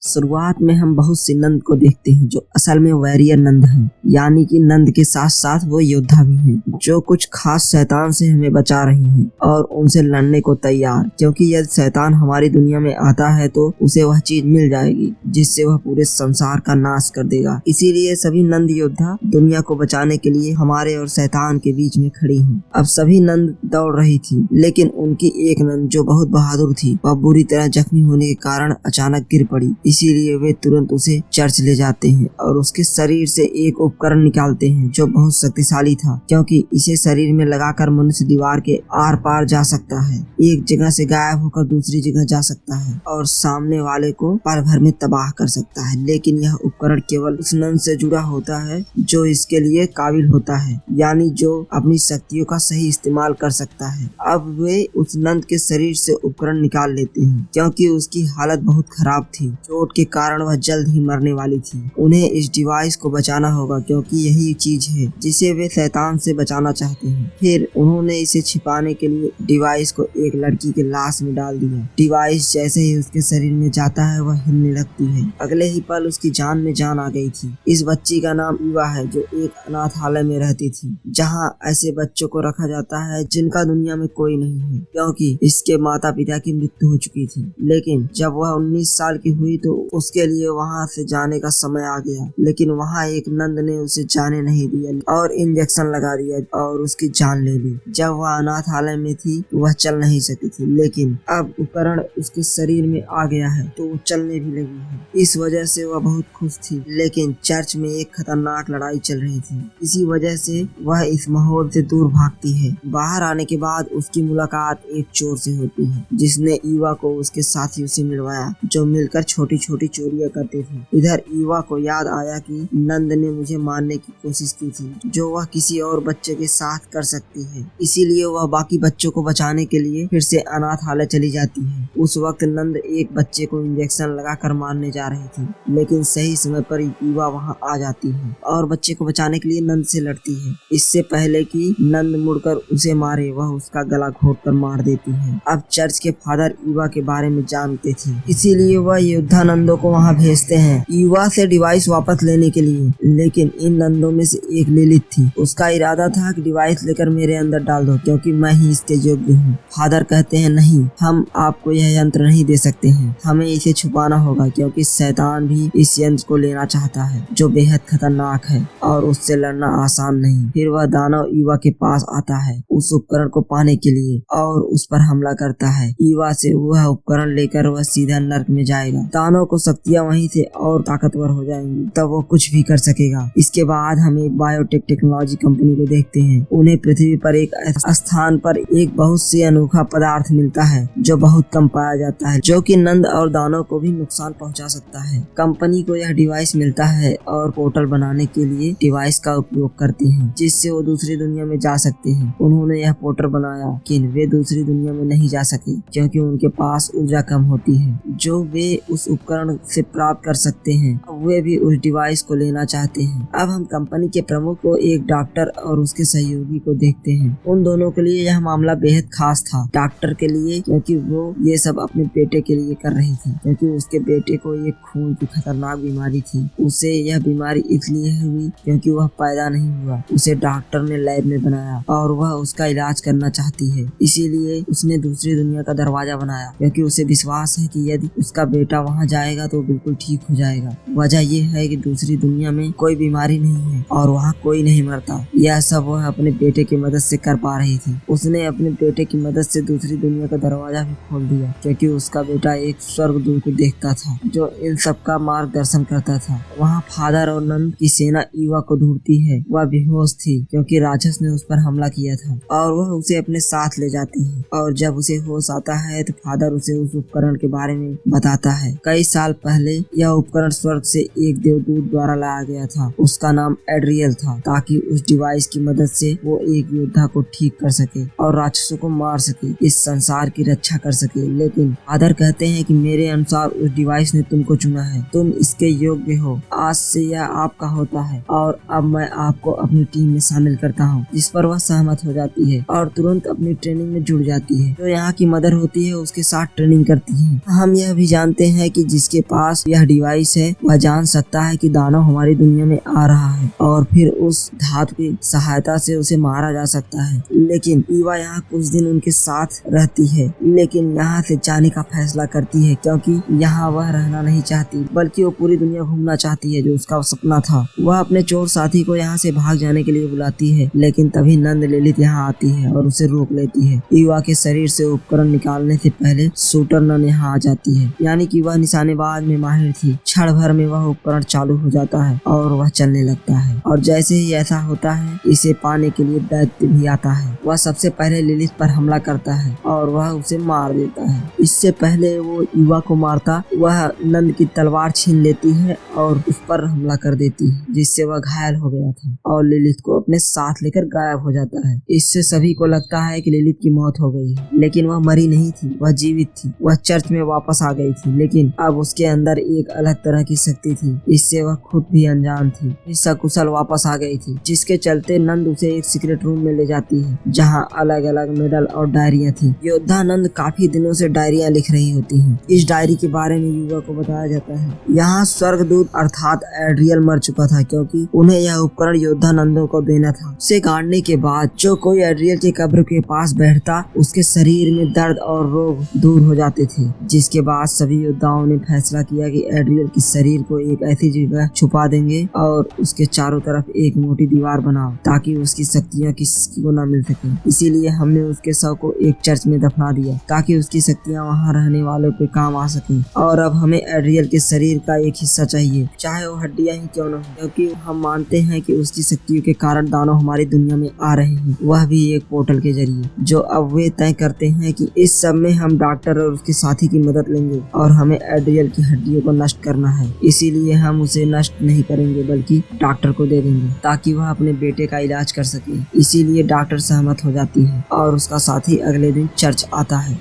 शुरुआत में हम बहुत से नंद को देखते हैं जो असल में वॉरियर नंद हैं, यानी कि नंद के साथ साथ वो योद्धा भी हैं जो कुछ खास शैतान से हमें बचा रही हैं और उनसे लड़ने को तैयार, क्योंकि यदि शैतान हमारी दुनिया में आता है तो उसे वह चीज मिल जाएगी जिससे वह पूरे संसार का नाश कर देगा। इसीलिए सभी नंद योद्धा दुनिया को बचाने के लिए हमारे और शैतान के बीच में खड़ी हैं। अब सभी नंद दौड़ रही थी, लेकिन उनकी एक नंद जो बहुत बहादुर थी वह बुरी तरह जख्मी होने के कारण अचानक गिर पड़ी। इसीलिए वे तुरंत उसे चर्च ले जाते हैं और उसके शरीर से एक उपकरण निकालते हैं जो बहुत शक्तिशाली था, क्योंकि इसे शरीर में लगाकर मनुष्य दीवार के आर पार जा सकता है, एक जगह से गायब होकर दूसरी जगह जा सकता है और सामने वाले को पल भर में तबाह कर सकता है। लेकिन यह उपकरण केवल उस नंद से जुड़ा होता है जो इसके लिए काबिल होता है, यानी जो अपनी शक्तियों का सही इस्तेमाल कर सकता है। अब वे उस नंद के शरीर से उपकरण निकाल लेते हैं, क्योंकि उसकी हालत बहुत खराब थी। चोट के कारण वह जल्द ही मरने वाली थी। उन्हें इस डिवाइस को बचाना होगा, क्योंकि यही चीज है जिसे वे शैतान से बचाना चाहते हैं। फिर उन्होंने इसे छिपाने के लिए डिवाइस को एक लड़की के लाश में डाल दिया। डिवाइस जैसे ही उसके शरीर में जाता है वह हिलने लगती है। अगले ही पल उसकी जान में जान आ गई थी। इस बच्ची का नाम ईवा है, जो एक अनाथालय में रहती थी, जहाँ ऐसे बच्चों को रखा जाता है जिनका दुनिया में कोई नहीं है, क्योंकि इसके माता पिता की मृत्यु हो चुकी थी। लेकिन जब वह 19 साल की हुई तो उसके लिए वहाँ से जाने का समय आ गया, लेकिन वहाँ एक नंद ने उसे जाने नहीं दिया और इंजेक्शन लगा दिया और उसकी जान ले ली। जब वह अनाथालय में थी वह चल नहीं सकी थी, लेकिन अब उपकरण उसके शरीर में आ गया है तो वो चलने भी लगी है। इस वजह से वह बहुत खुश थी। लेकिन चर्च में एक खतरनाक लड़ाई चल रही थी, इसी वजह से वह इस माहौल से दूर भागती है। बाहर आने के बाद उसकी मुलाकात एक चोर से होती है, जिसने ईवा को उसके साथियों से मिलवाया जो मिलकर छोटी छोटी चोरियां करते थे। इधर ईवा को याद आया कि नंद ने मुझे मारने की कोशिश की थी, जो वह किसी और बच्चे के साथ कर सकती है। इसीलिए वह बाकी बच्चों को बचाने के लिए फिर से अनाथालय चली जाती है। उस वक्त नंद एक बच्चे को इंजेक्शन लगाकर मारने जा रही थी, लेकिन सही समय पर ईवा वहां आ जाती है और बच्चे को बचाने के लिए नंद से लड़ती है। इससे पहले कि नंद मुड़कर उसे मारे, वह उसका गला घोंटकर मार देती है। अब चर्च के फादर ईवा के बारे में जानते थे, इसीलिए वह योद्धा नंदों को वहां भेजते हैं ईवा से डिवाइस वापस लेने के लिए। लेकिन इन नंदों में से एक लिलित थी। उसका इरादा था कि डिवाइस लेकर मेरे अंदर डाल दो, क्योंकि मैं ही इसके योग्य हूँ। फादर कहते हैं नहीं, हम आपको यह यंत्र नहीं दे सकते हैं, हमें इसे छुपाना होगा, क्योंकि शैतान भी इस यंत्र को लेना चाहता है जो बेहद खतरनाक है और उससे लड़ना आसान नहीं। फिर वह दानव ईवा के पास आता है उस उपकरण को पाने के लिए और उस पर हमला करता है। ईवा से वह उपकरण लेकर वह सीधा नर्क में जाएगा। दानव को शक्तियां वहीं से और ताकतवर हो जाएंगी, तब वो कुछ भी कर सकेगा। इसके बाद हम एक बायोटेक टेक्नोलॉजी कंपनी को देखते हैं। उन्हें पृथ्वी पर एक स्थान पर एक बहुत से अनोखा पदार्थ मिलता है जो बहुत कम पाया जाता है, जो कि नंद और दानव को भी नुकसान पहुंचा सकता है। कंपनी को यह डिवाइस मिलता है और पोर्टल बनाने के लिए डिवाइस का उपयोग करते हैं, जिससे वो दूसरी दुनिया में जा सकते हैं। उन्होंने यह पोर्टल बनाया, लेकिन वे दूसरी दुनिया में नहीं जा सके, क्योंकि उनके पास ऊर्जा कम होती है जो वे उस उपकरण से प्राप्त कर सकते हैं। वे भी उस डिवाइस को लेना चाहते हैं। अब हम कंपनी के प्रमुख को, एक डॉक्टर और उसके सहयोगी को देखते हैं। उन दोनों के लिए यह मामला बेहद खास था। डॉक्टर के लिए क्योंकि वो ये सब अपने बेटे के लिए कर रही थी, क्योंकि उसके बेटे को एक खून की खतरनाक बीमारी थी। उसे यह बीमारी इसलिए हुई क्योंकि वह पैदा नहीं हुआ, उसे डॉक्टर ने लैब में बनाया और वह उसका इलाज करना चाहती है। इसीलिए उसने दूसरी दुनिया का दरवाजा बनाया, क्योंकि उसे विश्वास है कि यदि उसका बेटा वहाँ जाएगा तो बिल्कुल ठीक हो जाएगा। वजह यह है कि दूसरी दुनिया में कोई बीमारी नहीं है और वहाँ कोई नहीं मरता। यह सब वह अपने बेटे की मदद से कर पा रही थी। उसने अपने बेटे की मदद से दूसरी दुनिया का दरवाजा भी खोल दिया, क्योंकि उसका बेटा एक स्वर्गदूत को देखता था जो इन सब का मार्गदर्शन करता था। वहाँ फादर और नंद की सेना ईवा को ढूंढती है। वह बेहोश थी क्योंकि राक्षस ने उस पर हमला किया था और वह उसे अपने साथ ले जाती है। और जब उसे होश आता है तो फादर उसे उस उपकरण के बारे में बताता है। कई साल पहले यह उपकरण स्वर्ग से एक देवदूत द्वारा लाया गया था। उसका नाम एड्रियल था, ताकि उस डिवाइस की मदद से वो एक योद्धा को ठीक कर सके और राक्षसों को मार सके, इस संसार की रक्षा कर सके। लेकिन फादर कहते हैं कि मेरे अनुसार उस डिवाइस ने तुमको चुना है, तुम इसके योग्य हो। आज से यह आपका होता है और अब मैं आपको अपनी टीम में शामिल करता हूँ। जिस पर वह सहमत हो जाती है और तुरंत अपनी ट्रेनिंग में जुड़ जाती है। जो यहाँ की मदर होती है उसके साथ ट्रेनिंग करती है। हम यह भी जानते हैं कि जिसके पास यह डिवाइस है वह जान सकता है कि दानव हमारी दुनिया में आ रहा है और फिर उस धातु की सहायता से उसे मारा जा सकता है। लेकिन ईवा यहाँ कुछ दिन उनके साथ रहती है, लेकिन यहाँ से जाने का फैसला करती है क्योंकि यहाँ वह रहना नहीं चाहती, बल्कि वो पूरी दुनिया घूमना चाहती है जो उसका सपना था। वह अपने चोर साथी को यहाँ से भाग जाने के लिए बुलाती है, लेकिन तभी नंद ललित यहाँ आती है और उसे रोक लेती है। ईवा के शरीर से उपकरण निकालने से पहले शूटर नंद यहाँ आ जाती है, यानी कि वह निशानेबाज में माहिर थी। क्षण भर में वह उपकरण चालू हो जाता है और वह चलने लगता है, और जैसे ही ऐसा होता है इसे पाने के लिए दैत्य भी आता है। वह सबसे पहले ललित पर हमला करता है और वह उसे मार देता है। इससे पहले वो ईवा को मारता वह नंद की तलवार छीन लेती है और उस पर हमला कर देती है, जिससे वह घायल हो गया था और ललित को अपने साथ लेकर गायब हो जाता है। इससे सभी को लगता है कि ललित की मौत हो गई है, लेकिन वह मरी नहीं थी, वह जीवित थी। वह चर्च में वापस आ गई थी, लेकिन अब उसके अंदर एक अलग तरह की शक्ति थी। इससे वह खुद भी अनजान थी, सकुशल वापस आ गई थी, जिसके चलते नंद उसे एक सीक्रेट रूम में ले जाती है जहाँ अलग अलग मेडल और डायरियां थी। योद्धा नंद काफी दिनों से डायरियां लिख रही होती हैं। इस डायरी के बारे में युवा को बताया जाता है। यहाँ स्वर्गदूत अर्थात एड्रियल मर चुका था, क्योंकि उन्हें यह उपकरण योद्धा नंदों को देना था। उसे गाड़ने के बाद जो कोई एड्रियल के कब्र के पास बैठता उसके शरीर में दर्द और रोग दूर हो जाते थे। जिसके बाद सभी योद्धाओं ने फैसला किया कि एड्रियल के शरीर को एक ऐसी जगह छुपा देंगे और उसके चारों तरफ एक मोटी दीवार बनाओ ताकि उसकी शक्तियाँ किसी को न मिल सके। इसीलिए हमने उसके शव को एक चर्च में दफना दिया ताकि उसकी शक्तियाँ वहाँ रहने वालों के काम आ सकें। और अब हमें एड्रियल के शरीर का एक हिस्सा चाहिए, चाहे वो हड्डियाँ ही क्यों न हो, क्योंकि हम मानते हैं कि उसकी शक्तियों के कारण दानव हमारी दुनिया में आ रहे हैं, वह भी एक पोर्टल के जरिए। जो अब वे तय करते हैं कि इस सब में हम डॉक्टर और उसके साथी की मदद लेंगे और हमें एड्रियल की हड्डियों को नष्ट करना है। इसीलिए हम उसे नष्ट नहीं करेंगे बल्कि डॉक्टर को दे देंगे ताकि वह अपने बेटे का इलाज कर सके। इसीलिए डॉक्टर सहमत हो जाती है और उसका साथी अगले दिन चर्च आता है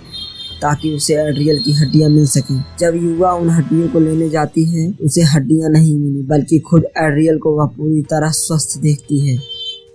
ताकि उसे एड्रियल की हड्डियां मिल सकें। जब युवा उन हड्डियों को लेने जाती है उसे हड्डियां नहीं मिली, बल्कि खुद एड्रियल को वह पूरी तरह स्वस्थ देखती है।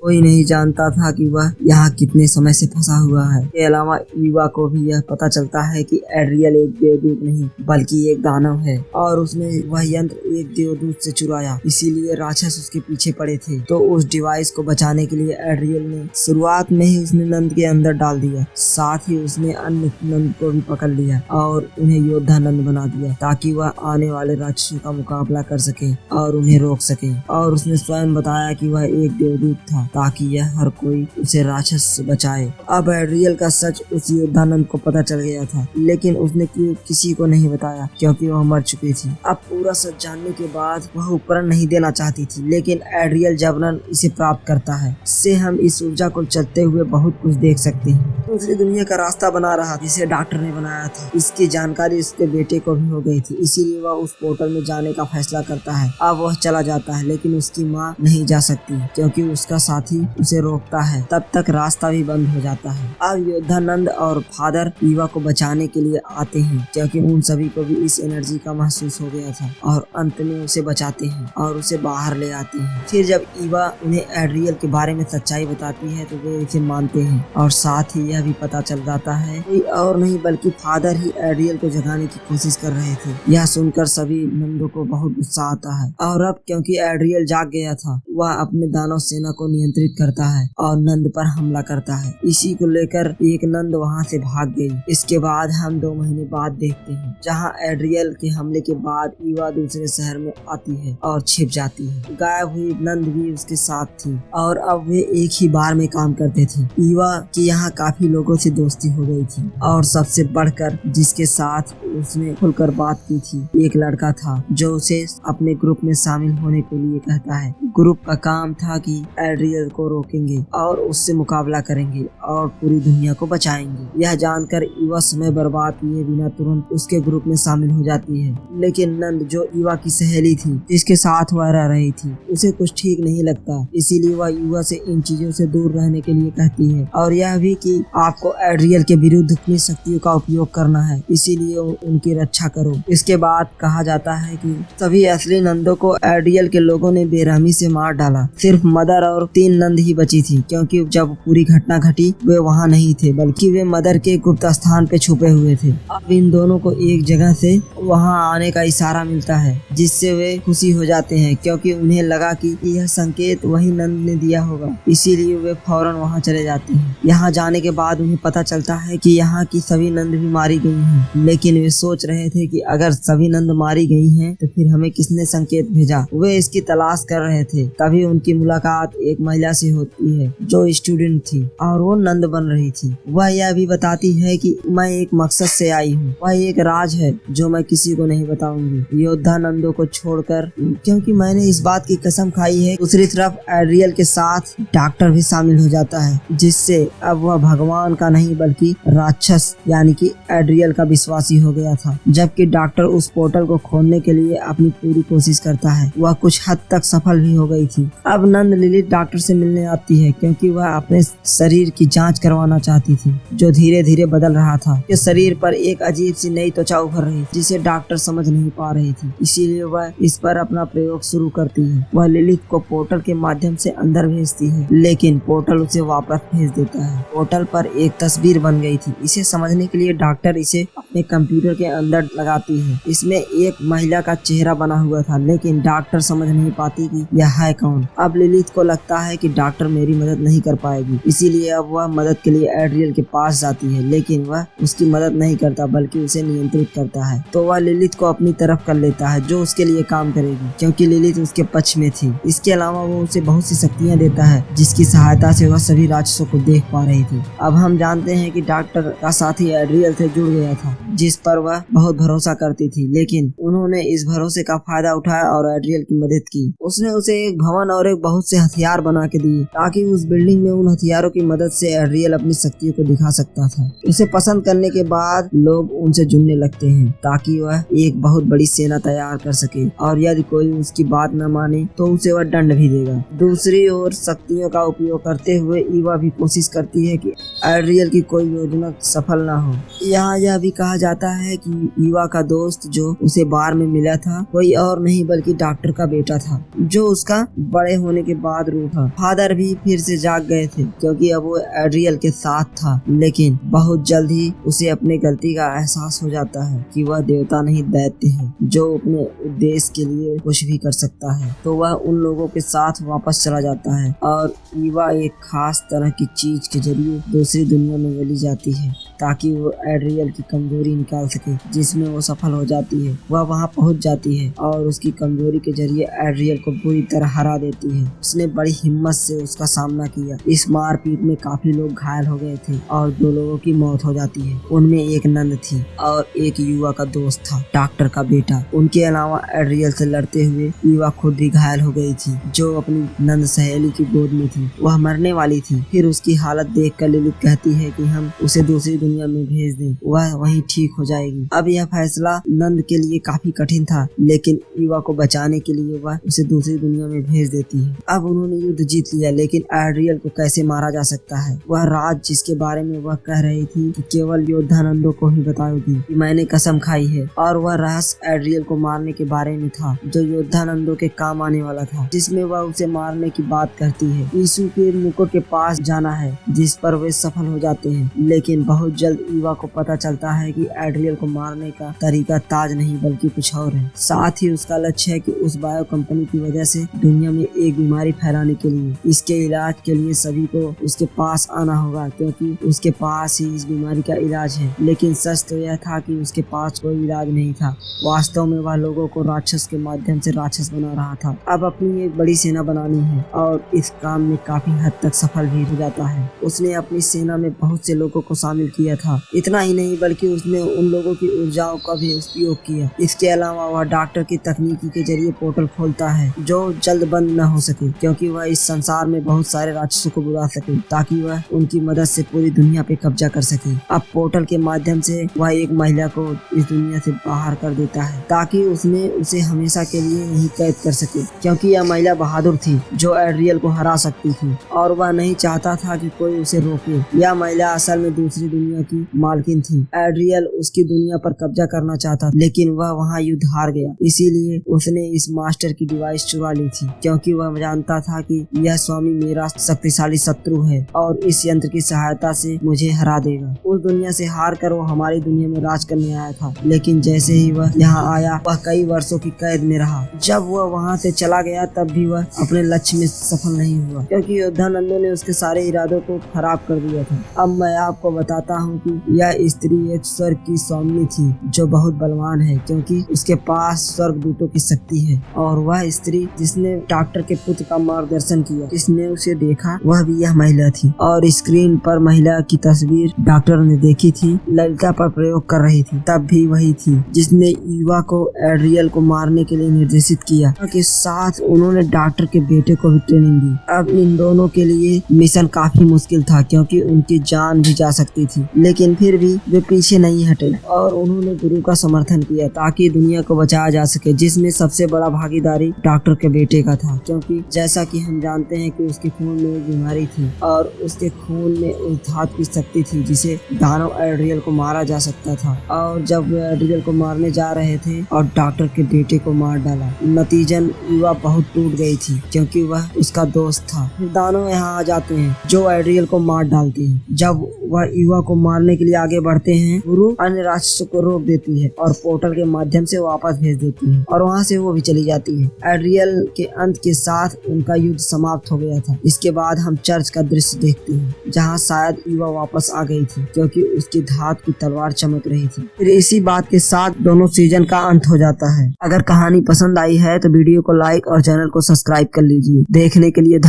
कोई नहीं जानता था कि वह यहाँ कितने समय से फंसा हुआ है। इसके अलावा ईवा को भी यह पता चलता है कि एड्रियल एक देवदूत नहीं बल्कि एक दानव है और उसने वह यंत्र एक देवदूत से चुराया, इसीलिए राक्षस उसके पीछे पड़े थे। तो उस डिवाइस को बचाने के लिए एड्रियल ने शुरुआत में ही उसने नंद के अंदर डाल दिया, साथ ही उसने अन्य नंद को भी पकड़ लिया और उन्हें योद्धा नंद बना दिया ताकि वह आने वाले राक्षसों का मुकाबला कर सके और उन्हें रोक सके। और उसने स्वयं बताया कि वह एक देवदूत था ताकि यह हर कोई उसे राक्षस से बचाए। अब एड्रियल का सच उस योद्धानंद को पता चल गया था, लेकिन उसने किसी को नहीं बताया क्योंकि वह मर चुकी थी। अब पूरा सच जानने के बाद वह उपकरण नहीं देना चाहती थी, लेकिन एड्रियल जबरन इसे प्राप्त करता है। इससे हम इस ऊर्जा को चलते हुए बहुत कुछ देख सकते हैं। दूसरी दुनिया का रास्ता बना रहा जिसे डॉक्टर ने बनाया था। इसकी जानकारी उसके बेटे को भी हो गई थी, इसीलिए वह उस पोर्टल में जाने का फैसला करता है। अब वह चला जाता है, लेकिन उसकी माँ नहीं जा सकती क्योंकि उसका साथी उसे रोकता है। तब तक रास्ता भी बंद हो जाता है। अब योद्धानंद और फादर ईवा को बचाने के लिए आते हैं क्योंकि उन सभी को भी इस एनर्जी का महसूस हो गया था और अंत में उसे बचाते हैं और उसे बाहर ले आते हैं। फिर जब ईवा उन्हें एड्रियल के बारे में सच्चाई बताती है तो वे इसे मानते हैं और साथ ही यह भी पता चल जाता है कोई और नहीं बल्कि फादर ही एड्रियल को जगाने की कोशिश कर रहे थे। यह सुनकर सभी नंदों को बहुत गुस्सा आता है और अब क्योंकि एड्रियल जाग गया था वह अपने दानव सेना को नियंत्रित करता है और नंद पर हमला करता है। इसी को लेकर एक नंद वहां से भाग गई। इसके बाद हम 2 महीने बाद देखते हैं जहां एड्रियल के हमले के बाद ईवा दूसरे शहर में आती है और छिप जाती है। गायब हुई नंद भी उसके साथ थी और अब वे एक ही बार में काम करते थे। ईवा की यहाँ काफी लोगों से दोस्ती हो गई थी और सबसे बढ़कर जिसके साथ उसने खुलकर बात की थी एक लड़का था जो उसे अपने ग्रुप में शामिल होने के लिए कहता है। ग्रुप का काम था कि एड्रियल को रोकेंगे और उससे मुकाबला करेंगे और पूरी दुनिया को बचाएंगे। यह जानकर ईवा समय बर्बाद किए बिना तुरंत उसके ग्रुप में शामिल हो जाती है, लेकिन नंद जो ईवा की सहेली थी जिसके साथ वह रह रही थी उसे कुछ ठीक नहीं लगता, इसीलिए वह ईवा से इन चीजों से दूर रहने के लिए कहती है और यह भी कि आपको एड्रियल के विरुद्ध अपनी शक्तियों का उपयोग करना है, इसीलिए उनकी रक्षा करो। इसके बाद कहा जाता है कि सभी असली नंदों को एड्रियल के लोगों ने बेरहमी से मार डाला। सिर्फ मदर और 3 3 नंद ही बची थी, क्योंकि जब पूरी घटना घटी वे वहाँ नहीं थे, बल्कि वे मदर के गुप्त स्थान पे छुपे हुए थे। अब इन दोनों को एक जगह से वहाँ आने का इशारा मिलता है, जिससे वे खुशी हो जाते हैं, क्योंकि उन्हें लगा कि यह संकेत वही नंद ने दिया होगा। इसीलिए वे फौरन वहाँ चले जाते हैं। यहाँ जाने के बाद उन्हें पता चलता है कि यहाँ की सभी नंद भी मारी गई हैं, लेकिन वे सोच रहे थे कि अगर सभी नंद मारी गई हैं तो फिर हमें किसने संकेत भेजा। वे इसकी तलाश कर रहे थे। तभी उनकी मुलाकात एक महिला से होती है जो स्टूडेंट थी और वो नंद बन रही थी। वह यह भी बताती है कि मैं एक मकसद से आई हूँ, वह एक राज है जो मैं किसी को नहीं बताऊंगी, योद्धा नंदों को छोड़कर, क्योंकि मैंने इस बात की कसम खाई है। दूसरी तरफ एड्रियल के साथ डॉक्टर भी शामिल हो जाता है, जिससे अब वह भगवान का नहीं बल्कि राक्षस यानी कि एड्रियल का विश्वासी हो गया था। जबकि डॉक्टर उस पोर्टल को खोलने के लिए अपनी पूरी कोशिश करता है। वह कुछ हद तक सफल भी हो गई थी। अब नंद लिलित डॉक्टर से मिलने आती है, क्योंकि वह अपने शरीर की जांच करवाना चाहती थी, जो धीरे धीरे बदल रहा था। उसके शरीर पर एक अजीब सी नई त्वचा उभर रही, जिसे डॉक्टर समझ नहीं पा रही थी। इसीलिए वह इस पर अपना प्रयोग शुरू करती है। वह लिलित को पोर्टल के माध्यम से अंदर भेजती है, लेकिन पोर्टल उसे वापस भेज देता है। पोर्टल पर एक तस्वीर बन गई थी। इसे समझने के लिए डॉक्टर इसे अपने कंप्यूटर के अंदर लगाती है। इसमें एक महिला का चेहरा बना हुआ था, लेकिन डॉक्टर समझ नहीं पाती कि यह है कौन। अब लिलित को लगता है कि डॉक्टर मेरी मदद नहीं कर पाएगी, इसीलिए अब वह मदद के लिए एड्रियल के पास जाती है, लेकिन वह उसकी मदद नहीं करता बल्कि उसे नियंत्रित करता है। तो वह लिलित को अपनी तरफ कर लेता है, जो उसके लिए काम करेगी, क्योंकि लिलित उसके पक्ष में थी। इसके अलावा वो उसे बहुत सी शक्तियाँ देता है, जिसकी सहायता से वह सभी राक्षसों को देख पा रही थी। अब हम जानते हैं कि डॉक्टर का साथी एड्रियल से जुड़ गया था, जिस पर वह बहुत भरोसा करती थी, लेकिन उन्होंने इस भरोसे का फायदा उठाया और एड्रियल की मदद की। उसने उसे एक भवन और एक बहुत से हथियार बना के दिए, ताकि उस बिल्डिंग में उन हथियारों की मदद से एड्रियल अपनी शक्तियों को दिखा सकता था। उसे पसंद करने के बाद लोग उनसे जुड़ने लगते हैं, ताकि वह एक बहुत बड़ी सेना तैयार कर सके, और यदि कोई उसकी बात न माने तो उसे वह दंड भी देगा। दूसरी ओर शक्तियों का उपयोग करते हुए ईवा भी कोशिश करती है कि एड्रियल की कोई योजना सफल ना हो। यहाँ यह भी कहा जाता है कि ईवा का दोस्त जो उसे बार में मिला था, कोई और नहीं बल्कि डॉक्टर का बेटा था, जो उसका बड़े होने के बाद रूठा। फादर भी फिर से जाग गए थे, क्योंकि अब वो एड्रियल के साथ था, लेकिन बहुत जल्द ही उसे अपने गलती का एहसास हो जाता है कि वह देवता नहीं दैत्य है, जो अपने उद्देश्य के लिए कुछ भी कर सकता है। तो वह उन लोगों के साथ वापस चला जाता है, और ईवा एक खास तरह की चीज के जरिए दूसरी दुनिया में चली जाती है, ताकि वो एड्रियल की कमजोरी निकाल सके, जिसमें वो सफल हो जाती है। वह वहां पहुंच जाती है और उसकी कमजोरी के जरिए एड्रियल को बुरी तरह हरा देती है। उसने बड़ी हिम्मत से उसका सामना किया। इस मारपीट में काफी लोग घायल हो गए थे और 2 लोगों की मौत हो जाती है। उनमें एक नंद थी और एक युवा का दोस्त था, डॉक्टर का बेटा। उनके अलावा एड्रियल से लड़ते हुए युवा खुद भी घायल हो गई थी, जो अपनी नंद सहेली की गोद में थी। वह मरने वाली थी। फिर उसकी हालत देखकर लिलित कहती है कि हम उसे दूसरी दुनिया में भेज दें, वह वहीं ठीक हो जाएगी। अब यह फैसला नंद के लिए काफी कठिन था, लेकिन ईवा को बचाने के लिए वह उसे दूसरी दुनिया में भेज देती है। अब उन्होंने युद्ध जीत लिया, लेकिन एड्रियल को कैसे मारा जा सकता है? वह राज जिसके बारे में वह कह रही थी कि केवल योद्धा नंदों को ही बताएगी कि मैंने कसम खाई है, और वह रहस्य एड्रियल को मारने के बारे में था, जो योद्धा नंदों के काम आने वाला था, जिसमें वह उसे मारने की बात करती है। यीशु के मुकुट के पास जाना है, जिस पर वे सफल हो जाते हैं, लेकिन बहुत जल्द ईवा को पता चलता है कि एड्रियल को मारने का तरीका ताज नहीं बल्कि कुछ और है। साथ ही उसका लक्ष्य है कि उस बायो कंपनी की वजह से दुनिया में एक बीमारी फैलाने के लिए, इसके इलाज के लिए सभी को उसके पास आना होगा, क्योंकि उसके पास ही इस बीमारी का इलाज है। लेकिन सच तो यह था कि उसके पास कोई इलाज नहीं था। वास्तव में वह लोगों को राक्षस के माध्यम से राक्षस बना रहा था। अब अपनी एक बड़ी सेना बनानी है, और इस काम में काफी हद तक सफल भी हो जाता है। उसने अपनी सेना में बहुत से लोगों को शामिल किया था। इतना ही नहीं बल्कि उसने उन लोगों की ऊर्जाओं का भी उपयोग किया। इसके अलावा वह डॉक्टर की तकनीकी के जरिए पोर्टल खोलता है, जो जल्द बंद न हो सके, क्योंकि वह इस संसार में बहुत सारे राक्षसों को बुला सके, ताकि वह उनकी मदद से पूरी दुनिया पे कब्जा कर सके। अब पोर्टल के माध्यम से वह एक महिला को इस दुनिया से बाहर कर देता है, ताकि उसने उसे हमेशा के लिए यहीं कैद कर सके, क्योंकि यह महिला बहादुर थी, जो एड्रियल को हरा सकती थी, और वह नहीं चाहता था कि कोई उसे रोके। यह महिला असल में दूसरी दुनिया की मालकिन थी। एड्रियल उसकी दुनिया पर कब्जा करना चाहता, लेकिन वह वहाँ युद्ध हार गया। इसीलिए उसने इस मास्टर की डिवाइस चुरा ली थी, क्योंकि वह जानता था कि यह स्वामी मेरा शक्तिशाली शत्रु है और इस यंत्र की सहायता से मुझे हरा देगा। उस दुनिया से हार कर वो हमारी दुनिया में राज करने आया था, लेकिन जैसे ही वह यहाँ आया वह कई वर्षों की कैद में रहा। जब वह वहाँ से चला गया तब भी वह अपने लक्ष्य में सफल नहीं हुआ, क्योंकि योद्धानंदो ने उसके सारे इरादों को खराब कर दिया था। अब मैं आपको बताता हूँ कि यह स्त्री एक स्वर्ग की स्वामिनी थी जो बहुत बलवान है, क्योंकि उसके पास स्वर्गदूतों की शक्ति है। और वह स्त्री जिसने डॉक्टर के पुत्र का मार्गदर्शन किया, जिसने उसे देखा, वह भी यह महिला थी। और स्क्रीन पर महिला की तस्वीर डॉक्टर ने देखी थी, ललिता पर प्रयोग कर रही थी, तब भी वही थी जिसने ईवा को एड्रियल को मारने के लिए निर्देशित किया। के साथ उन्होंने डॉक्टर के बेटे को भी ट्रेनिंग दी। अब इन दोनों के लिए मिशन काफी मुश्किल था, क्योंकि उनकी जान भी जा सकती थी, लेकिन फिर भी वे पीछे नहीं हटे और उन्होंने गुरु का समर्थन किया ताकि दुनिया को बचाया जा सके, जिसमें सबसे बड़ा भागीदारी डॉक्टर के बेटे का था। क्योंकि जैसा कि हम जानते हैं कि उसके खून में एक बीमारी थी और उसके खून में उस धातु की शक्ति थी जिसे दानव एड्रियल को मारा जा सकता था। और जब वे एड्रियल को मारने जा रहे थे और डॉक्टर के बेटे को मार डाला, नतीजन ईवा बहुत टूट गई थी, क्योंकि वह उसका दोस्त था। फिर दानव यहाँ आ जाते हैं जो एड्रियल को मार डालते हैं। जब वह ईवा को मारने के लिए आगे बढ़ते हैं, गुरु अन्य राक्षसों को रोक देती है और पोर्टल के माध्यम से वापस भेज देती है और वहाँ से वो भी चली जाती है। एड्रियल के अंत के साथ उनका युद्ध समाप्त हो गया था। इसके बाद हम चर्च का दृश्य देखते हैं जहाँ शायद ईवा वापस आ गई थी, क्योंकि उसकी धातु की तलवार चमक रही थी। फिर इसी बात के साथ दोनों सीजन का अंत हो जाता है। अगर कहानी पसंद आई है तो वीडियो को लाइक और चैनल को सब्सक्राइब कर लीजिए। देखने के लिए